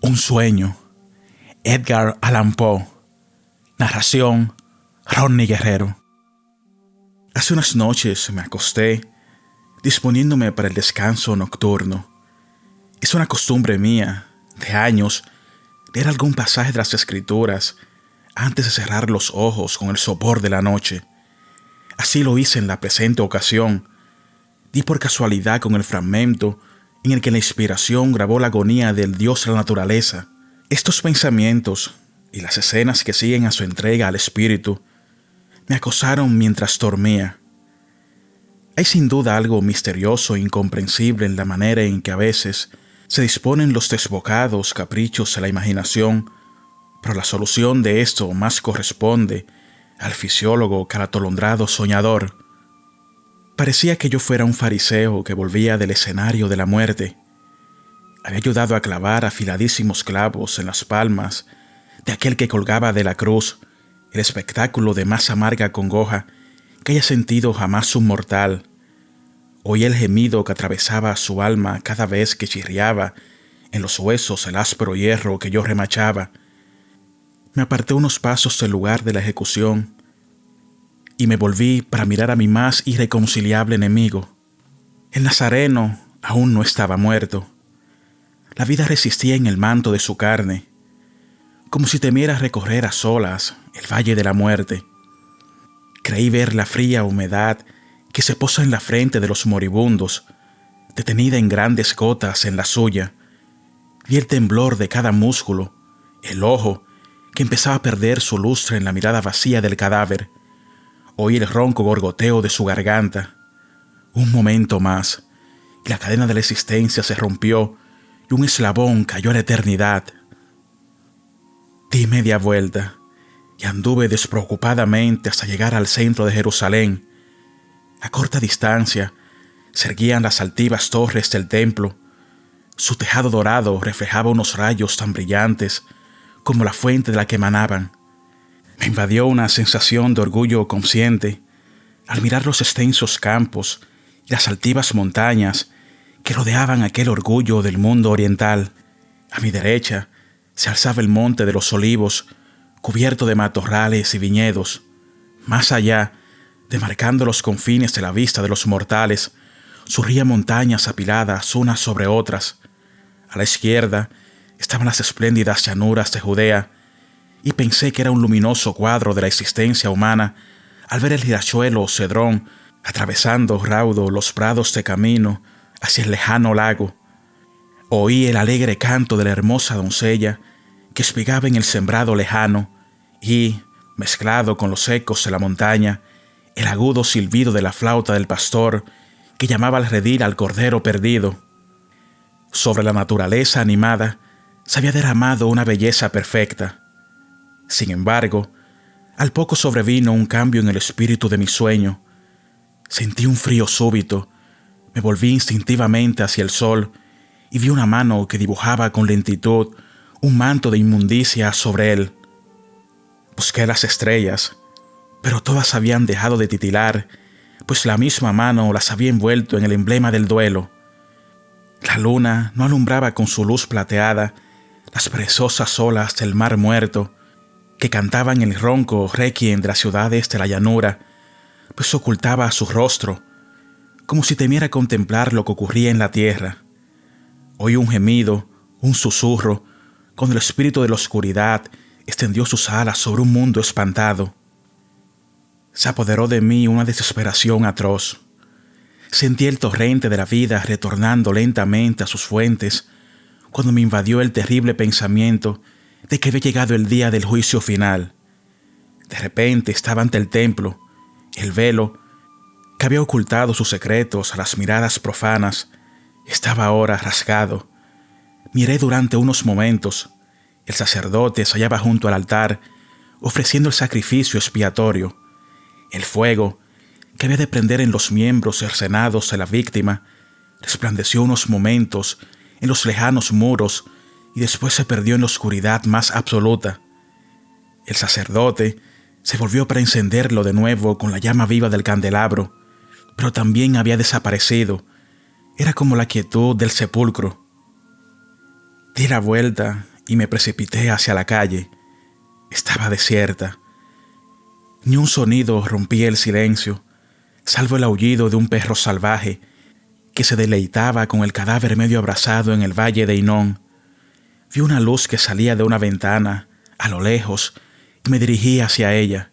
Un sueño. Edgar Allan Poe. Narración: Ronnie Guerrero. Hace unas noches me acosté, disponiéndome para el descanso nocturno. Es una costumbre mía, de años, leer algún pasaje de las Escrituras antes de cerrar los ojos con el sopor de la noche. Así lo hice en la presente ocasión. Di por casualidad con el fragmento en el que la inspiración grabó la agonía del Dios de la naturaleza. Estos pensamientos y las escenas que siguen a su entrega al espíritu me acosaron mientras dormía. Hay sin duda algo misterioso e incomprensible en la manera en que a veces se disponen los desbocados caprichos de la imaginación, pero la solución de esto más corresponde al fisiólogo que al atolondrado soñador. Parecía que yo fuera un fariseo que volvía del escenario de la muerte. Había ayudado a clavar afiladísimos clavos en las palmas de aquel que colgaba de la cruz, el espectáculo de más amarga congoja que haya sentido jamás un mortal. Oí el gemido que atravesaba su alma cada vez que chirriaba en los huesos el áspero hierro que yo remachaba. Me aparté unos pasos del lugar de la ejecución y me volví para mirar a mi más irreconciliable enemigo. El Nazareno aún no estaba muerto. La vida resistía en el manto de su carne, como si temiera recorrer a solas el valle de la muerte. Creí ver la fría humedad que se posa en la frente de los moribundos, detenida en grandes gotas en la suya. Vi el temblor de cada músculo, el ojo que empezaba a perder su lustre en la mirada vacía del cadáver. Oí el ronco gorgoteo de su garganta. Un momento más, y la cadena de la existencia se rompió y un eslabón cayó a la eternidad. Di media vuelta y anduve despreocupadamente hasta llegar al centro de Jerusalén. A corta distancia se erguían las altivas torres del templo. Su tejado dorado reflejaba unos rayos tan brillantes como la fuente de la que emanaban. Me invadió una sensación de orgullo consciente al mirar los extensos campos y las altivas montañas que rodeaban aquel orgullo del mundo oriental. A mi derecha se alzaba el monte de los Olivos, cubierto de matorrales y viñedos. Más allá, demarcando los confines de la vista de los mortales, surgían montañas apiladas unas sobre otras. A la izquierda estaban las espléndidas llanuras de Judea, y pensé que era un luminoso cuadro de la existencia humana al ver el riachuelo Cedrón atravesando raudo los prados de camino hacia el lejano lago. Oí el alegre canto de la hermosa doncella que espigaba en el sembrado lejano y, mezclado con los ecos de la montaña, el agudo silbido de la flauta del pastor que llamaba al redil al cordero perdido. Sobre la naturaleza animada se había derramado una belleza perfecta. Sin embargo, al poco sobrevino un cambio en el espíritu de mi sueño. Sentí un frío súbito, me volví instintivamente hacia el sol y vi una mano que dibujaba con lentitud un manto de inmundicia sobre él. Busqué las estrellas, pero todas habían dejado de titilar, pues la misma mano las había envuelto en el emblema del duelo. La luna no alumbraba con su luz plateada las perezosas olas del mar muerto, que cantaban el ronco requiem de las ciudades de la llanura, pues ocultaba su rostro, como si temiera contemplar lo que ocurría en la tierra. Oí un gemido, un susurro, cuando el espíritu de la oscuridad extendió sus alas sobre un mundo espantado. Se apoderó de mí una desesperación atroz. Sentí el torrente de la vida retornando lentamente a sus fuentes, cuando me invadió el terrible pensamiento de que había llegado el día del juicio final. De repente estaba ante el templo. El velo, que había ocultado sus secretos a las miradas profanas, estaba ahora rasgado. Miré durante unos momentos. El sacerdote se hallaba junto al altar, ofreciendo el sacrificio expiatorio. El fuego, que había de prender en los miembros cercenados de la víctima, resplandeció unos momentos en los lejanos muros y después se perdió en la oscuridad más absoluta. El sacerdote se volvió para encenderlo de nuevo con la llama viva del candelabro, pero también había desaparecido, Era como la quietud del sepulcro. Di la vuelta y me precipité hacia la calle. Estaba desierta. Ni un sonido rompía el silencio, salvo el aullido de un perro salvaje que se deleitaba con el cadáver medio abrazado en el valle de Hinón. Vi una luz que salía de una ventana, a lo lejos, y me dirigí hacia ella.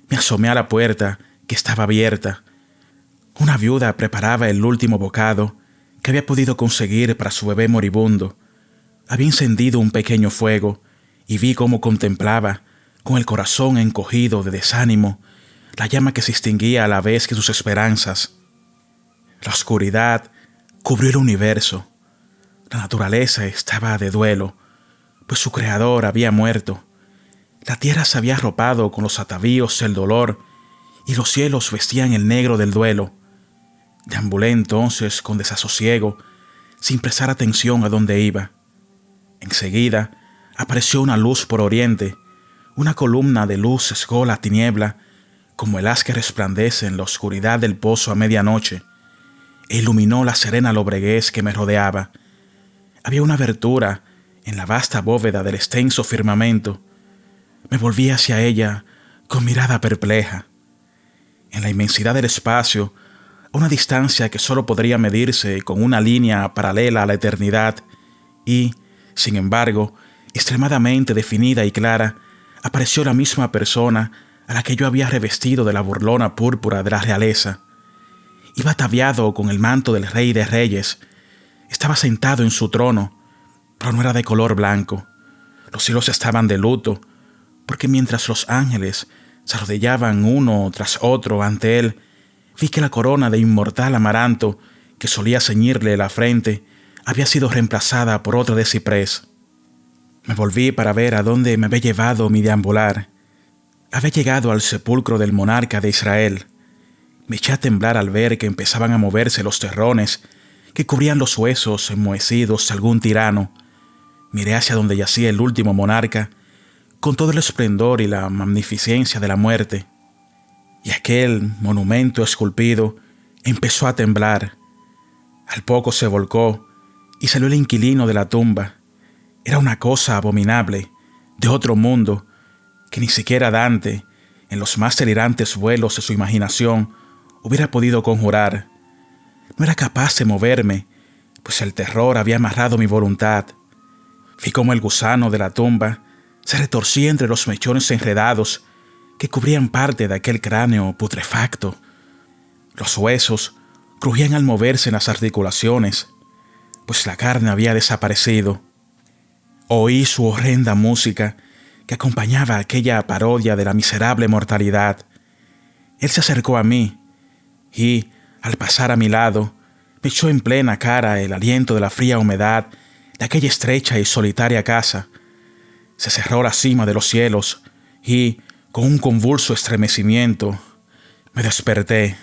Me asomé a la puerta, que estaba abierta. Una viuda preparaba el último bocado que había podido conseguir para su bebé moribundo. Había encendido un pequeño fuego y vi cómo contemplaba, con el corazón encogido de desánimo, la llama que se extinguía a la vez que sus esperanzas. La oscuridad cubrió el universo. La naturaleza estaba de duelo, pues su creador había muerto. La tierra se había arropado con los atavíos del dolor y los cielos vestían el negro del duelo. Deambulé entonces con desasosiego, sin prestar atención a dónde iba. Enseguida apareció una luz por oriente. Una columna de luz sesgó la tiniebla, como el haz que resplandece en la oscuridad del pozo a medianoche, e iluminó la serena lobreguez que me rodeaba. Había una abertura en la vasta bóveda del extenso firmamento. Me volví hacia ella con mirada perpleja. En la inmensidad del espacio, a una distancia que solo podría medirse con una línea paralela a la eternidad, y, sin embargo, extremadamente definida y clara, apareció la misma persona a la que yo había revestido de la burlona púrpura de la realeza. Iba ataviado con el manto del Rey de Reyes. Estaba sentado en su trono, pero no era de color blanco. Los cielos estaban de luto, porque mientras los ángeles se arrodillaban uno tras otro ante él, vi que la corona de inmortal amaranto que solía ceñirle la frente había sido reemplazada por otra de ciprés. Me volví para ver a dónde me había llevado mi deambular. Había llegado al sepulcro del monarca de Israel. Me eché a temblar al ver que empezaban a moverse los terrones que cubrían los huesos enmohecidos de algún tirano. Miré hacia donde yacía el último monarca, con todo el esplendor y la magnificencia de la muerte. Y aquel monumento esculpido empezó a temblar. Al poco se volcó y salió el inquilino de la tumba. Era una cosa abominable, de otro mundo, que ni siquiera Dante, en los más delirantes vuelos de su imaginación, hubiera podido conjurar. No era capaz de moverme, pues el terror había amarrado mi voluntad. Vi cómo el gusano de la tumba se retorcía entre los mechones enredados que cubrían parte de aquel cráneo putrefacto. Los huesos crujían al moverse en las articulaciones, pues la carne había desaparecido. Oí su horrenda música que acompañaba aquella parodia de la miserable mortalidad. Él se acercó a mí y, al pasar a mi lado, me echó en plena cara el aliento de la fría humedad de aquella estrecha y solitaria casa. Se cerró la cima de los cielos y, con un convulso estremecimiento, me desperté.